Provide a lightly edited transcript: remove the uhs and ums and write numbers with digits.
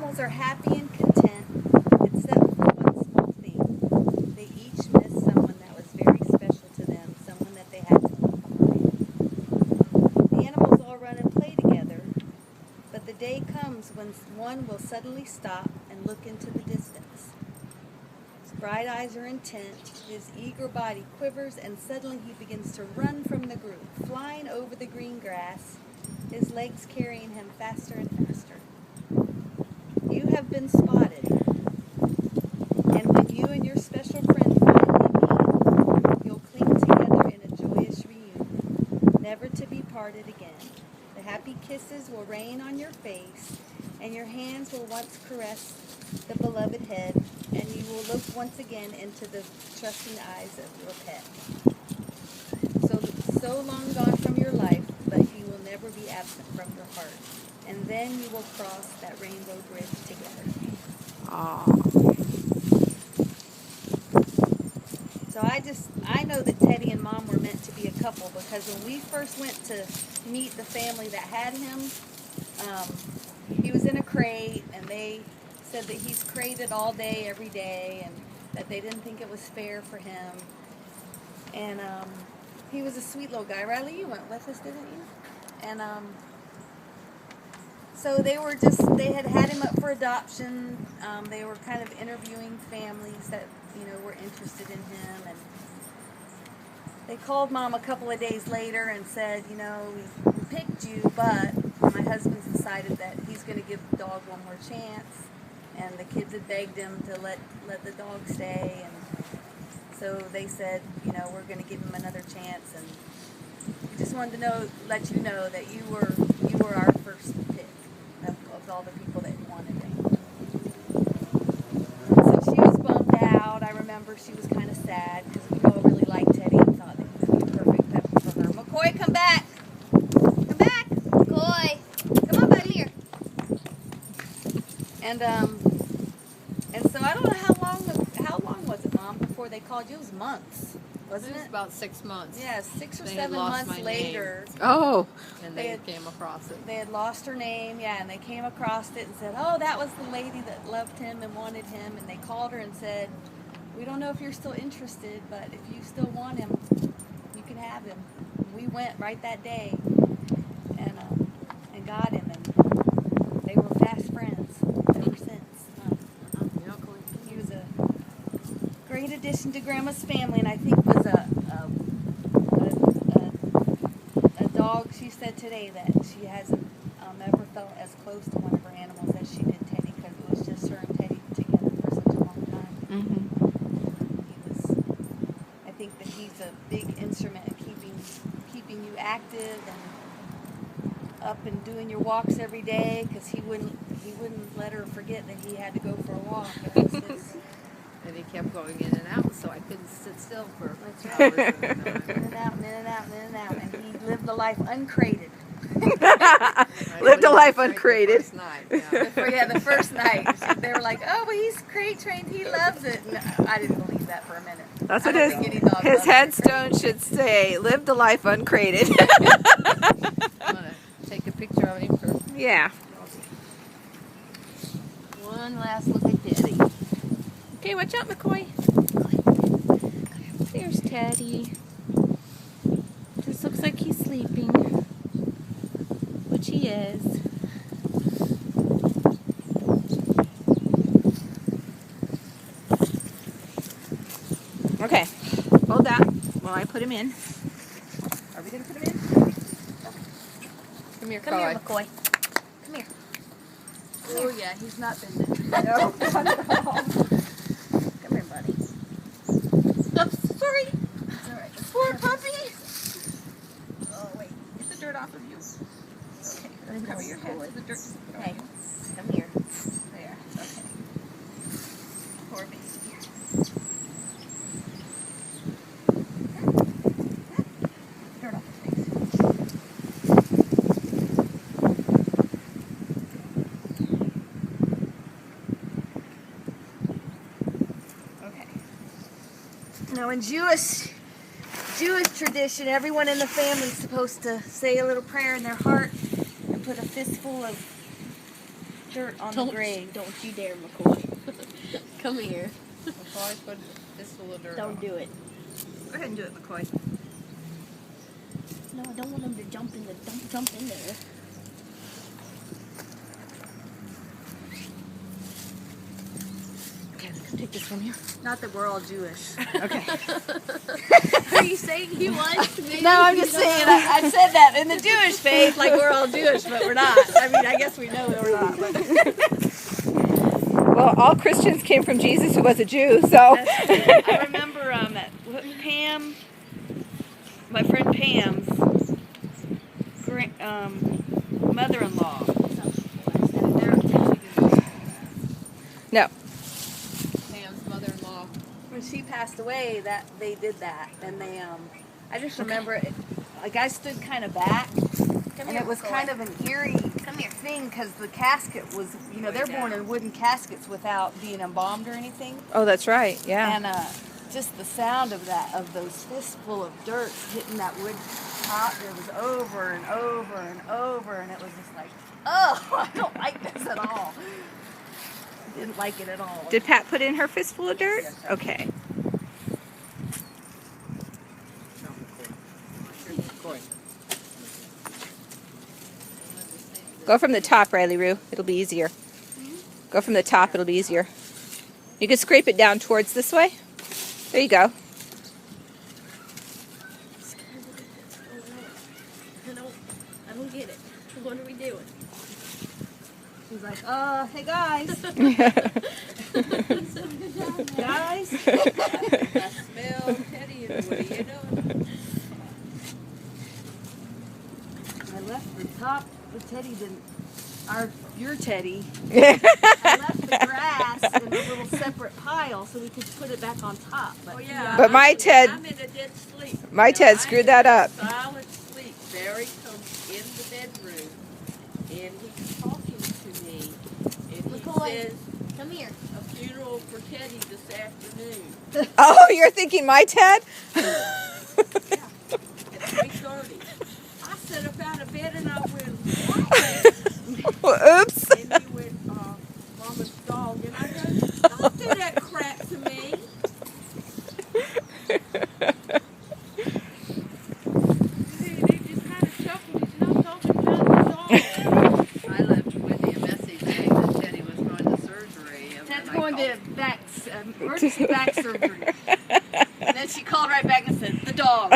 animals are happy and content, except for one small thing. They each miss someone that was very special to them, someone that they had to leave behind. The animals all run and play together, but the day comes when one will suddenly stop and look into the distance. His bright eyes are intent, his eager body quivers, and suddenly he begins to run from the group, flying over the green grass, his legs carrying him faster and faster. You have been spotted, and when you and your special friend finally meet, you'll cling together in a joyous reunion, never to be parted again. The happy kisses will rain on your face, and your hands will once caress the beloved head, and you will look once again into the trusting eyes of your pet. So long gone from your life, but he will never be absent from your heart. And then you will cross that rainbow bridge together. Aww. So I know that Teddie and Mom were meant to be a couple, because when we first went to meet the family that had him, he was in a crate, and they said that he's crated all day, every day, and that they didn't think it was fair for him. And he was a sweet little guy. Riley, you went with us, didn't you? And so they had him up for adoption. They were kind of interviewing families that, were interested in him. And they called Mom a couple of days later and said, we picked you, but my husband's decided that he's going to give the dog one more chance. And the kids had begged him to let the dog stay. And so they said, we're going to give him another chance. And we just wanted to let you know that you were our first pick of all the people that wanted him. So she was bummed out. I remember she was kind of sad because we all really liked Teddie and thought that he would be a perfect pet for her. McCoy, come back! Come back! McCoy! Come on back here! And so I don't know how long was it, Mom, before they called you? It was months, wasn't it? It was about 6 months. Yeah, 6 or They 7 had lost months my later. name. Oh. And they came across it. They had lost her name, yeah, and they came across it and said, oh, that was the lady that loved him and wanted him. And they called her and said, we don't know if you're still interested, but if you still want him, you can have him. And we went right that day and got him, and they were fast friends ever since. He was a great addition to Grandma's family, and I think was a dog. She said today that she hasn't ever felt as close to one of her animals as she did Teddie, because it was just her and Teddie together for such a long time. I think that he's a big instrument in keeping you active and up and doing your walks every day, because he wouldn't let her forget that he had to go for a walk. And he kept going in and out, so I couldn't sit still for That's hours. right. In and out, and in and out, and in and out. And he lived a life uncrated. Lived a life uncrated. The first night, The first night. They were like, oh, but he's crate trained. He loves it. And I didn't believe that for a minute. That's I what don't think any dog his loves headstone should say. Lived a life uncrated. I'm going to take a picture of him for Yeah. one last look at Teddie. Okay, watch out, McCoy. There's Teddie. Just looks like he's sleeping, which he is. Okay, hold that while I put him in. Are we going to put him in? Come here, Come here, McCoy. Come here. Oh, yeah, he's not been there. No, not at all. Come here, buddy. Oops, sorry. It's all right. Poor puppy. Oh, wait. Get the dirt off of you. Okay. Let him Cover go. your head. The dirt just put on Hey, you. come here. There. Okay. Poor baby. Dirt off his face. Okay. Now in Jewish tradition, everyone in the family is supposed to say a little prayer in their heart and put a fistful of dirt on Don't, the grave. don't you dare, McCoy. Come here. McCoy, put a fistful of dirt Don't on. do it. Go ahead and do it, McCoy. No, I don't want him to jump in don't jump in there. Okay, I'm gonna take this from you. Not that we're all Jewish. Okay. Are you saying he was? Maybe No, I'm you just don't saying, know. I said that in the Jewish faith, like we're all Jewish, but we're not. I mean, I guess we know that we're not. But Well, all Christians came from Jesus, who was a Jew, so. I remember Pam, my friend Pam's mother-in-law. No. Pam's mother-in-law. When she passed away, that they did that, and they I just remember it, like I stood kind of back, and here, it was McCoy. kind of an eerie thing because the casket was, you know, they're born in wooden caskets without being embalmed or anything, Oh, that's right. Yeah. and just the sound of that, of those fistful of dirt hitting that wood top, it was over and over and over, and it was just like, oh, I don't like this at all. I didn't like it at all. Did Pat put in her fistful of dirt? Okay. Go from the top, Riley Roo. It'll be easier. Go from the top. It'll be easier. You can scrape it down towards this way. There you go. I don't get it. What are we doing? She's like, hey guys. Guys. I smell Teddie and what are you doing? I left the top, the Teddie didn't, your Teddie. I left the grass in a little separate pile so we could put it back on top. But But my Ted, I'm in a dead sleep. my Ted screwed that up. Silent sleep. Barry comes in the bedroom and he's talking to me. And he McCoy. says Come here. a funeral for Teddie this afternoon Oh, you're thinking my Ted? at 3:30. I sat up out of bed and I went, what? Oops. And he went, Mama's dog. And I go, don't do that crap to me. He just kind of chuckled. He's not talking about the dog. I left Wendy a message saying that Teddie was going to surgery. And Ted's then I going to called- emergency back surgery. And then she called right back and said, the dog.